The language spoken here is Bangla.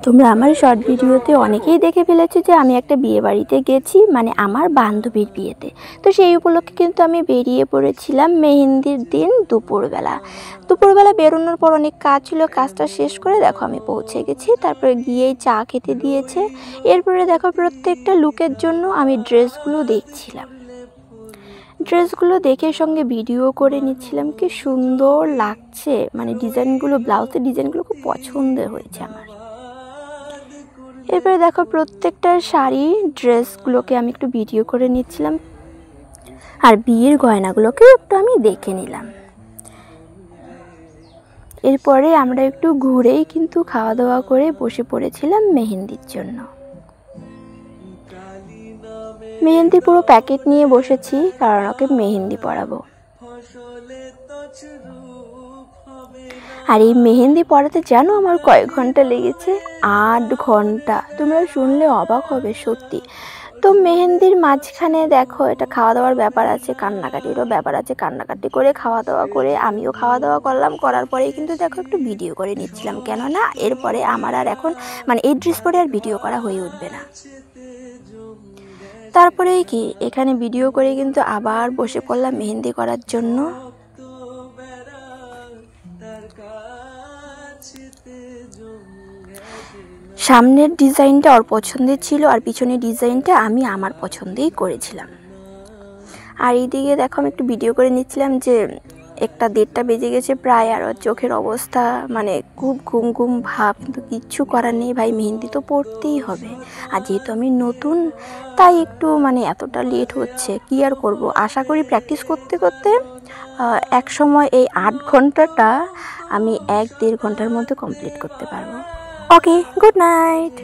তোমরা আমার শর্ট ভিডিওতে অনেকেই দেখে ফেলেছো যে আমি একটা বিয়ে বাড়িতে গেছি, মানে আমার বান্ধবীর বিয়েতে। তো সেই উপলক্ষে কিন্তু আমি বেরিয়ে পড়েছিলাম মেহেন্দির দিন দুপুরবেলা বেরোনোর পর অনেক কাজ ছিল, কাজটা শেষ করে দেখো আমি পৌঁছে গেছি। তারপরে গিয়েই চা খেতে দিয়েছে। এরপরে দেখো প্রত্যেকটা লুকের জন্য আমি ড্রেসগুলো দেখছিলাম, ড্রেসগুলো দেখে সঙ্গে ভিডিও করে নিচ্ছিলাম। কি সুন্দর লাগছে, মানে ডিজাইনগুলো, ব্লাউজের ডিজাইনগুলো খুব পছন্দের হয়েছে আমার। এরপরে দেখো প্রত্যেকটা শাড়ি ড্রেসগুলোকে আমি একটু ভিডিও করে নিচ্ছিলাম, আর বিয়ের গয়নাগুলোকে একটু আমি দেখে নিলাম। এরপরে আমরা একটু ঘুরেই কিন্তু খাওয়া দাওয়া করে বসে পড়েছিলাম মেহেন্দির জন্য। মেহেন্দি পুরো প্যাকেট নিয়ে বসেছি, কারণ ওকে মেহেন্দি পরাবো। আর এই মেহেন্দি পরাতে জানো আমার কয়েক ঘন্টা লেগেছে? 8 ঘন্টা। তোমরা শুনলে অবাক হবে সত্যি। তো মেহেন্দির মাঝখানে দেখো এটা খাওয়া দাওয়ার ব্যাপার আছে, কান্নাকাটিরও ব্যাপার আছে। কান্নাকাটি করে খাওয়া দাওয়া করে আমিও খাওয়া দাওয়া করলাম। করার পরেই কিন্তু দেখো একটু ভিডিও করে নিচ্ছিলাম, কেননা এরপরে আমার আর এখন মানে এই ড্রেস পরে আর ভিডিও করা হয়ে উঠবে না। তারপরে কি এখানে ভিডিও করে কিন্তু আবার বসে পড়লাম মেহেন্দি করার জন্য। সামনের ডিজাইনটা ওর পছন্দের ছিল, আর পিছনের ডিজাইনটা আমি আমার পছন্দেই করেছিলাম। আর এইদিকে দেখো আমি একটু ভিডিও করে নিচ্ছিলাম যে 1টা 1:30 বেজে গেছে প্রায়, আর ওর চোখের অবস্থা মানে খুব ঘুম ঘুম ভাব। কিন্তু কিচ্ছু করার নেই ভাই, মেহেন্দি তো পড়তেই হবে। আর যেহেতু আমি নতুন, তাই একটু মানে এতটা লেট হচ্ছে, কি আর করব। আশা করি প্র্যাকটিস করতে করতে এক সময় এই 8 ঘন্টাটা আমি 1-1.5 ঘন্টার মধ্যে কমপ্লিট করতে পারবো। ওকে, গুড নাইট।